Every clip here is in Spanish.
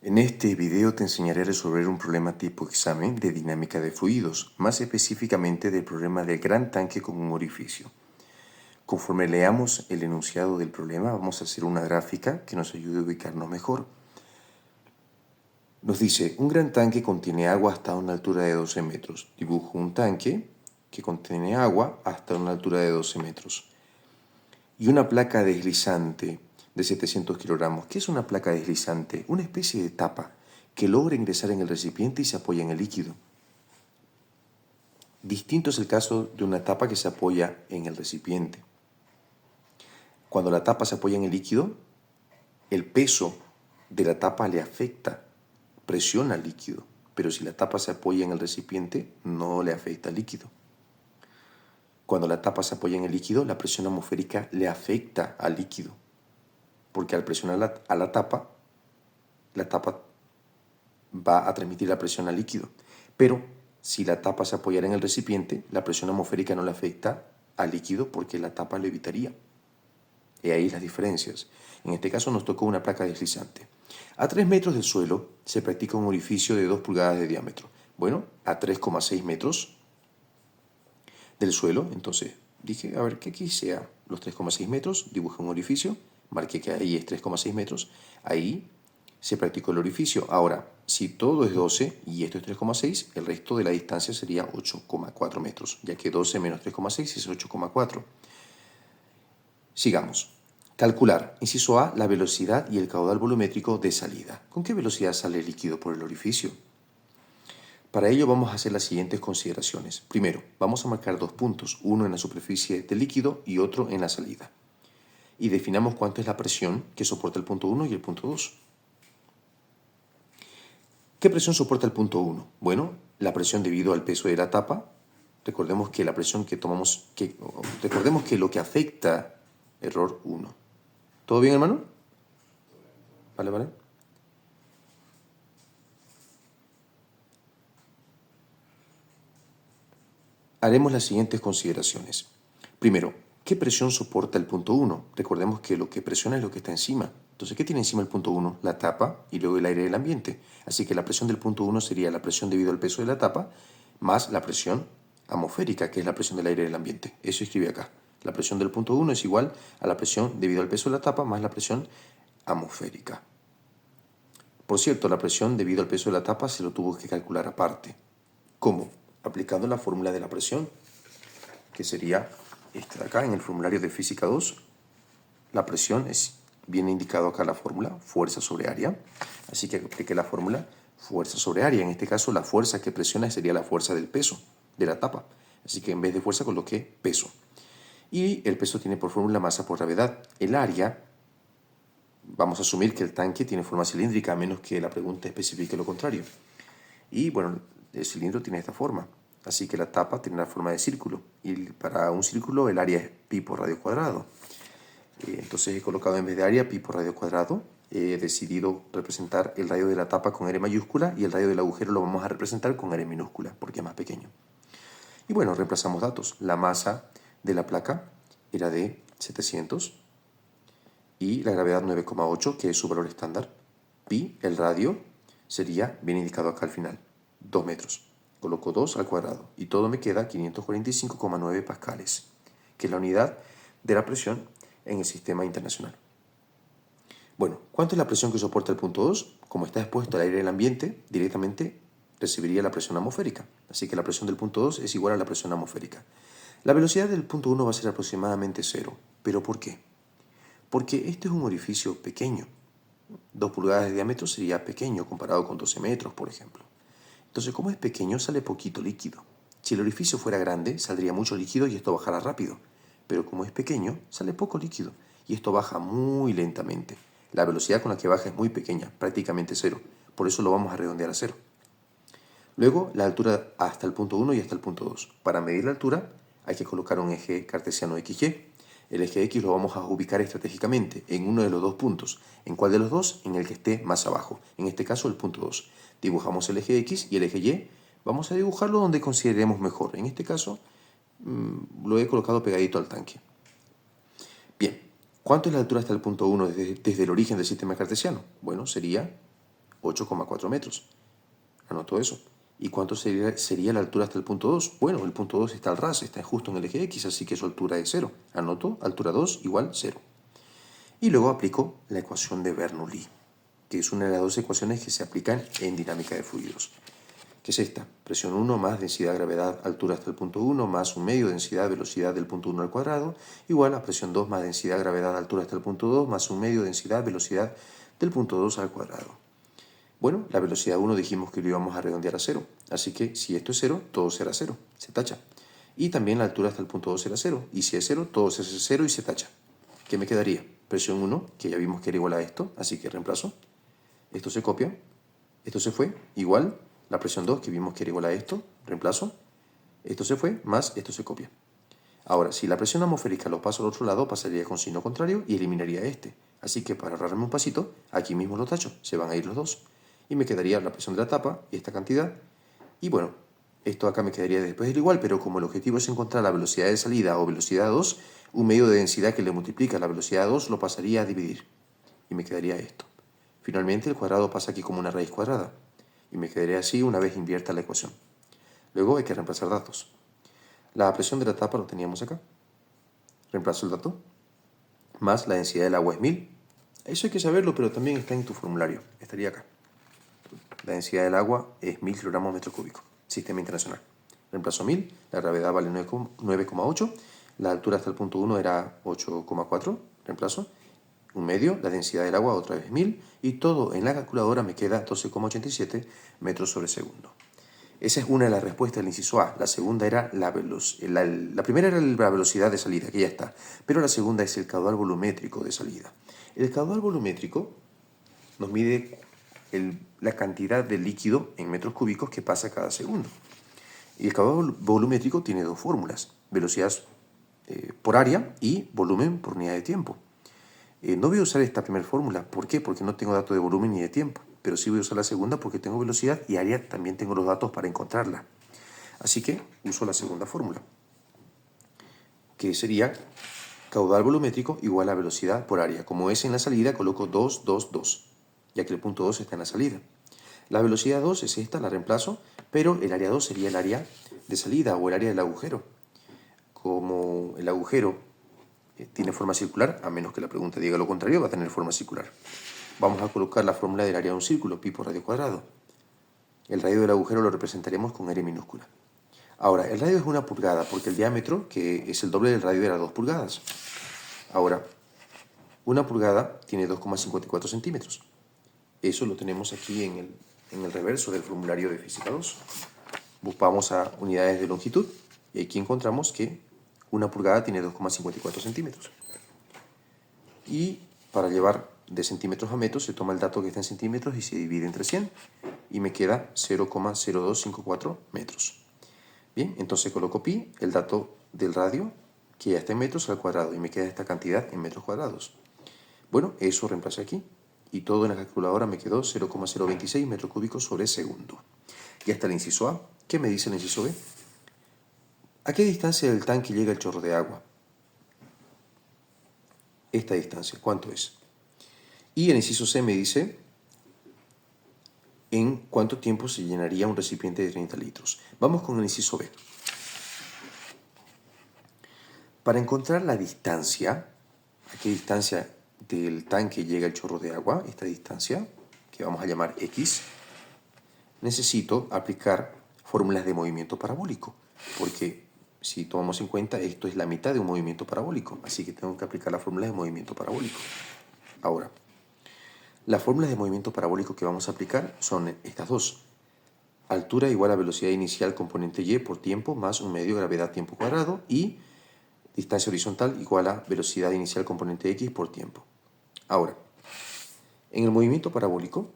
En este video te enseñaré a resolver un problema tipo examen de dinámica de fluidos, más específicamente del problema del gran tanque con un orificio. Conforme leamos el enunciado del problema, vamos a hacer una gráfica que nos ayude a ubicarnos mejor. Nos dice, un gran tanque contiene agua hasta una altura de 12 metros. Dibujo un tanque que contiene agua hasta una altura de 12 metros. Y una placa deslizante de 700 kilogramos. ¿Qué es una placa deslizante? Una especie de tapa que logra ingresar en el recipiente y se apoya en el líquido. Distinto es el caso de una tapa que se apoya en el recipiente. Cuando la tapa se apoya en el líquido, el peso de la tapa le afecta, presiona al líquido, pero si la tapa se apoya en el recipiente, no le afecta al líquido. Cuando la tapa se apoya en el líquido, la presión atmosférica le afecta al líquido, porque al presionar a la tapa va a transmitir la presión al líquido. Pero si la tapa se apoyara en el recipiente, la presión atmosférica no le afecta al líquido porque la tapa lo evitaría. Y ahí las diferencias. En este caso nos tocó una placa deslizante. A 3 metros del suelo se practica un orificio de 2 pulgadas de diámetro. Bueno, a 3,6 metros del suelo, entonces dije, a ver, ¿qué aquí sea? Los 3,6 metros, dibujé un orificio, marqué que ahí es 3,6 metros, ahí se practicó el orificio. Ahora, si todo es 12 y esto es 3,6, el resto de la distancia sería 8,4 metros, ya que 12 menos 3,6 es 8,4. Sigamos. Calcular, inciso A, la velocidad y el caudal volumétrico de salida. ¿Con qué velocidad sale el líquido por el orificio? Para ello vamos a hacer las siguientes consideraciones. Primero, vamos a marcar dos puntos, uno en la superficie del líquido y otro en la salida. Y definamos cuánto es la presión que soporta el punto 1 y el punto 2. ¿Qué presión soporta el punto 1? Bueno, la presión debido al peso de la tapa. Recordemos que la presión que tomamos, recordemos que lo que afecta, error 1. ¿Todo bien, hermano? Vale. Haremos las siguientes consideraciones. Primero, ¿qué presión soporta el punto 1? Recordemos que lo que presiona es lo que está encima. Entonces, ¿qué tiene encima el punto 1? La tapa y luego el aire del ambiente. Así que la presión del punto 1 sería la presión debido al peso de la tapa más la presión atmosférica, que es la presión del aire del ambiente. Eso escribe acá. La presión del punto 1 es igual a la presión debido al peso de la tapa más la presión atmosférica. Por cierto, la presión debido al peso de la tapa se lo tuvo que calcular aparte. ¿Cómo? Aplicando la fórmula de la presión, que sería esta de acá en el formulario de física 2. La presión viene indicado acá la fórmula, fuerza sobre área. Así que apliqué la fórmula fuerza sobre área. En este caso la fuerza que presiona sería la fuerza del peso de la tapa. Así que en vez de fuerza coloqué peso. Y el peso tiene por fórmula masa por gravedad. El área, vamos a asumir que el tanque tiene forma cilíndrica, a menos que la pregunta especifique lo contrario. Y bueno, el cilindro tiene esta forma. Así que la tapa tiene la forma de círculo. Y para un círculo el área es pi por radio cuadrado. Entonces he colocado en vez de área pi por radio cuadrado. He decidido representar el radio de la tapa con R mayúscula y el radio del agujero lo vamos a representar con R minúscula porque es más pequeño. Y bueno, reemplazamos datos. La masa de la placa era de 700 y la gravedad 9,8, que es su valor estándar. Pi, el radio, sería, bien indicado acá al final, 2 metros. Coloco 2 al cuadrado y todo me queda 545,9 pascales, que es la unidad de la presión en el sistema internacional. Bueno, ¿cuánto es la presión que soporta el punto 2? Como está expuesto al aire del ambiente, directamente recibiría la presión atmosférica. Así que la presión del punto 2 es igual a la presión atmosférica. La velocidad del punto 1 va a ser aproximadamente 0. ¿Pero por qué? Porque este es un orificio pequeño. 2 pulgadas de diámetro sería pequeño comparado con 12 metros, por ejemplo. Entonces, como es pequeño, sale poquito líquido. Si el orificio fuera grande, saldría mucho líquido y esto bajará rápido. Pero como es pequeño, sale poco líquido y esto baja muy lentamente. La velocidad con la que baja es muy pequeña, prácticamente 0. Por eso lo vamos a redondear a 0. Luego, la altura hasta el punto 1 y hasta el punto 2. Para medir la altura, hay que colocar un eje cartesiano XY. El eje X lo vamos a ubicar estratégicamente en uno de los dos puntos. ¿En cuál de los dos? En el que esté más abajo. En este caso, el punto 2. Dibujamos el eje X y el eje Y. Vamos a dibujarlo donde consideremos mejor. En este caso, lo he colocado pegadito al tanque. Bien, ¿cuánto es la altura hasta el punto 1 desde el origen del sistema cartesiano? Bueno, sería 8,4 metros. Anoto eso. ¿Y cuánto sería la altura hasta el punto 2? Bueno, el punto 2 está al ras, está justo en el eje X, así que su altura es 0. Anoto, altura 2 igual 0. Y luego aplico la ecuación de Bernoulli, que es una de las dos ecuaciones que se aplican en dinámica de fluidos. ¿Qué es esta? Presión 1 más densidad, gravedad, altura hasta el punto 1 más un medio, densidad, velocidad del punto 1 al cuadrado, igual a presión 2 más densidad, gravedad, altura hasta el punto 2 más un medio, densidad, velocidad del punto 2 al cuadrado. Bueno, la velocidad 1 dijimos que lo íbamos a redondear a 0, así que si esto es 0, todo será 0, se tacha. Y también la altura hasta el punto 2 será 0, y si es 0, todo será 0 y se tacha. ¿Qué me quedaría? Presión 1, que ya vimos que era igual a esto, así que reemplazo. Esto se copia, esto se fue, igual, la presión 2, que vimos que era igual a esto, reemplazo. Esto se fue, más esto se copia. Ahora, si la presión atmosférica lo paso al otro lado, pasaría con signo contrario y eliminaría este. Así que para ahorrarme un pasito, aquí mismo lo tacho, se van a ir los dos. Y me quedaría la presión de la tapa y esta cantidad. Y bueno, esto acá me quedaría después del igual, pero como el objetivo es encontrar la velocidad de salida o velocidad 2, un medio de densidad que le multiplica la velocidad 2 lo pasaría a dividir. Y me quedaría esto. Finalmente el cuadrado pasa aquí como una raíz cuadrada. Y me quedaría así una vez invierta la ecuación. Luego hay que reemplazar datos. La presión de la tapa lo teníamos acá. Reemplazo el dato. Más la densidad del agua es 1000. Eso hay que saberlo, pero también está en tu formulario. Estaría acá. La densidad del agua es 1000 kilogramos metro cúbico. Sistema internacional. Reemplazo 1000. La gravedad vale 9,8. La altura hasta el punto 1 era 8,4. Reemplazo. Un medio. La densidad del agua otra vez 1000. Y todo en la calculadora me queda 12,87 metros sobre segundo. Esa es una de las respuestas del inciso A. La segunda era la primera era la velocidad de salida, que ya está. Pero la segunda es el caudal volumétrico de salida. El caudal volumétrico nos mide la cantidad de líquido en metros cúbicos que pasa cada segundo. Y el caudal volumétrico tiene dos fórmulas. Velocidad por área y volumen por unidad de tiempo. No voy a usar esta primera fórmula. ¿Por qué? Porque no tengo datos de volumen ni de tiempo. Pero sí voy a usar la segunda porque tengo velocidad y área también tengo los datos para encontrarla. Así que uso la segunda fórmula, que sería caudal volumétrico igual a velocidad por área. Como es en la salida, coloco 2, 2, 2, ya que el punto 2 está en la salida. La velocidad 2 es esta, la reemplazo, pero el área 2 sería el área de salida o el área del agujero. Como el agujero tiene forma circular, a menos que la pregunta diga lo contrario, va a tener forma circular. Vamos a colocar la fórmula del área de un círculo, pi por radio cuadrado. El radio del agujero lo representaremos con r minúscula. Ahora, el radio es 1 pulgada, porque el diámetro, que es el doble del radio, era 2 pulgadas. Ahora, 1 pulgada tiene 2,54 centímetros. Eso lo tenemos aquí en el reverso del formulario de Física 2. Vamos a unidades de longitud, y aquí encontramos que 1 pulgada tiene 2,54 centímetros. Y para llevar de centímetros a metros, se toma el dato que está en centímetros y se divide entre 100, y me queda 0,0254 metros. Bien, entonces coloco pi, el dato del radio, que ya está en metros al cuadrado, y me queda esta cantidad en metros cuadrados. Bueno, eso reemplazo aquí, y todo en la calculadora me quedó 0,026 metros cúbicos sobre segundo. Y hasta el inciso A. ¿Qué me dice el inciso B? ¿A qué distancia del tanque llega el chorro de agua? Esta distancia, ¿cuánto es? Y el inciso C me dice en cuánto tiempo se llenaría un recipiente de 30 litros. Vamos con el inciso B. Para encontrar la distancia, a qué distancia del tanque llega el chorro de agua, esta distancia, que vamos a llamar X, necesito aplicar fórmulas de movimiento parabólico, porque si tomamos en cuenta, esto es la mitad de un movimiento parabólico, así que tengo que aplicar las fórmulas de movimiento parabólico. Ahora, las fórmulas de movimiento parabólico que vamos a aplicar son estas dos. Altura igual a velocidad inicial componente y por tiempo más un medio gravedad tiempo cuadrado, y distancia horizontal igual a velocidad inicial componente x por tiempo. Ahora, en el movimiento parabólico,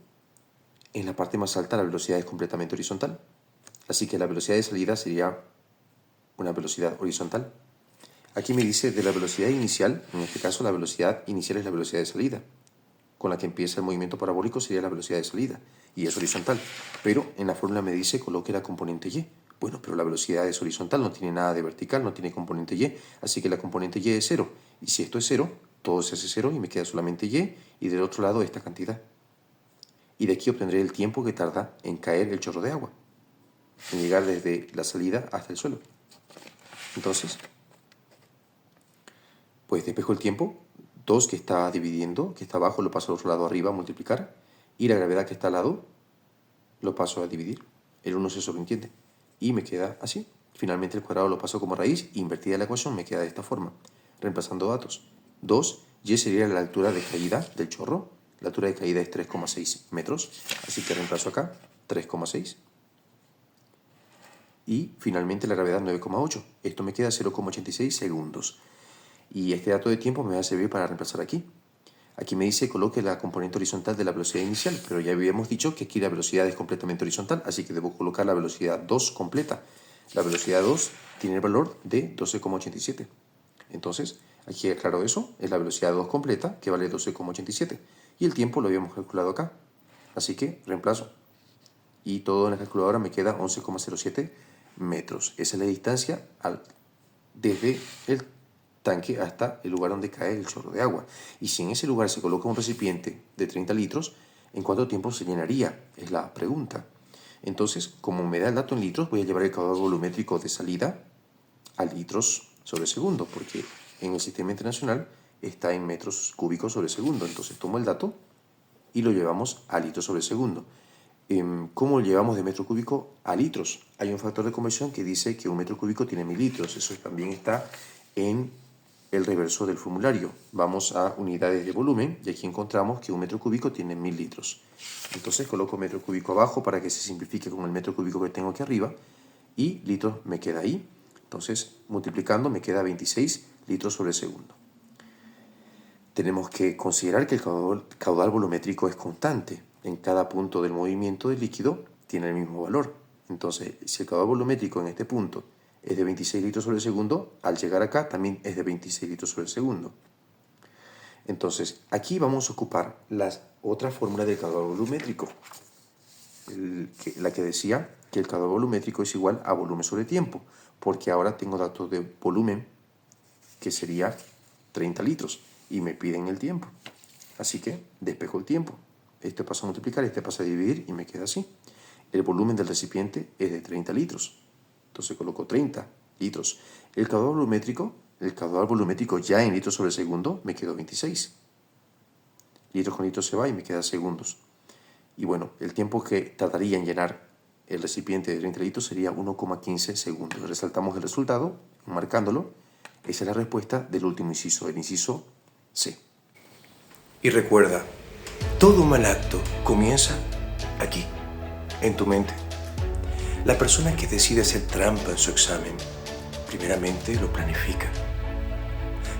en la parte más alta la velocidad es completamente horizontal. Así que la velocidad de salida sería una velocidad horizontal. Aquí me dice de la velocidad inicial, en este caso la velocidad inicial es la velocidad de salida. Con la que empieza el movimiento parabólico sería la velocidad de salida, y es horizontal. Pero en la fórmula me dice coloque la componente y. Bueno, pero la velocidad es horizontal, no tiene nada de vertical, no tiene componente y, así que la componente y es 0. Y si esto es 0, todo se hace 0 y me queda solamente y del otro lado esta cantidad. y de aquí obtendré el tiempo que tarda en caer el chorro de agua, en llegar desde la salida hasta el suelo. Entonces, pues despejo el tiempo, 2 que está dividiendo, que está abajo, lo paso al otro lado arriba a multiplicar, y la gravedad que está al lado lo paso a dividir. El 1 se sobreentiende y me queda así. Finalmente el cuadrado lo paso como raíz, invertida la ecuación me queda de esta forma, reemplazando datos. 2, y sería la altura de caída del chorro. La altura de caída es 3,6 metros, así que reemplazo acá 3,6. Y finalmente la gravedad 9,8. Esto me queda 0,86 segundos. Y este dato de tiempo me va a servir para reemplazar aquí. Aquí me dice coloque la componente horizontal de la velocidad inicial, pero ya habíamos dicho que aquí la velocidad es completamente horizontal, así que debo colocar la velocidad 2 completa. La velocidad 2 tiene el valor de 12,87. Entonces, aquí aclaro eso, es la velocidad 2 completa, que vale 12,87. Y el tiempo lo habíamos calculado acá. Así que reemplazo. Y todo en la calculadora me queda 11,07 metros. Esa es la distancia desde el tanque hasta el lugar donde cae el chorro de agua. Y si en ese lugar se coloca un recipiente de 30 litros, ¿en cuánto tiempo se llenaría? Es la pregunta. Entonces, como me da el dato en litros, voy a llevar el caudal volumétrico de salida a litros sobre segundo, porque en el sistema internacional está en metros cúbicos sobre segundo. Entonces tomo el dato y lo llevamos a litros sobre segundo. ¿Cómo lo llevamos de metro cúbico a litros? Hay un factor de conversión que dice que un metro cúbico tiene 1000 litros. Eso también está en el reverso del formulario. Vamos a unidades de volumen y aquí encontramos que un metro cúbico tiene 1000 litros. Entonces coloco metro cúbico abajo para que se simplifique con el metro cúbico que tengo aquí arriba y litros me queda ahí. Entonces multiplicando me queda 26 litros sobre segundo. Tenemos que considerar que el caudal volumétrico es constante. En cada punto del movimiento del líquido tiene el mismo valor. Entonces, si el caudal volumétrico en este punto es de 26 litros sobre segundo, al llegar acá también es de 26 litros sobre segundo. Entonces, aquí vamos a ocupar la otra fórmula del caudal volumétrico, la que decía que el caudal volumétrico es igual a volumen sobre tiempo, porque ahora tengo datos de volumen que sería 30 litros y me piden el tiempo. Así que despejo el tiempo. Este pasa a multiplicar, este pasa a dividir y me queda así. El volumen del recipiente es de 30 litros. Entonces coloco 30 litros. El caudal volumétrico ya en litros sobre segundo me quedó 26. Litros con litros se va y me queda segundos. Y bueno, el tiempo que tardaría en llenar el recipiente de 30 litros sería 1,15 segundos. Resaltamos el resultado, marcándolo. Esa es la respuesta del último inciso, el inciso C. Y recuerda, todo mal acto comienza aquí, en tu mente. La persona que decide hacer trampa en su examen, primeramente lo planifica.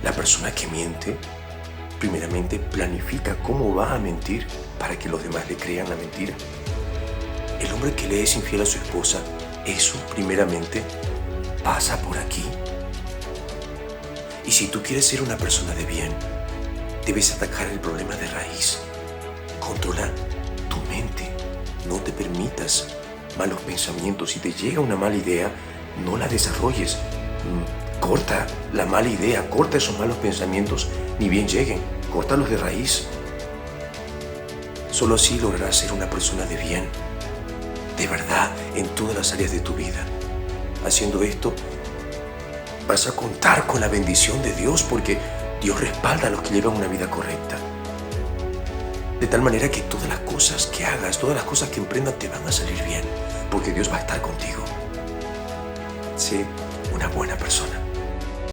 La persona que miente, primeramente planifica cómo va a mentir para que los demás le crean la mentira. El hombre que le es infiel a su esposa, eso primeramente pasa por aquí. Y si tú quieres ser una persona de bien, debes atacar el problema de raíz. Controla tu mente. No te permitas malos pensamientos. Si te llega una mala idea, no la desarrolles. Corta la mala idea, corta esos malos pensamientos, ni bien lleguen. Córtalos de raíz. Solo así lograrás ser una persona de bien, de verdad, en todas las áreas de tu vida. Haciendo esto, vas a contar con la bendición de Dios porque Dios respalda a los que llevan una vida correcta. De tal manera que todas las cosas que hagas, todas las cosas que emprendas te van a salir bien, porque Dios va a estar contigo. Sé una buena persona.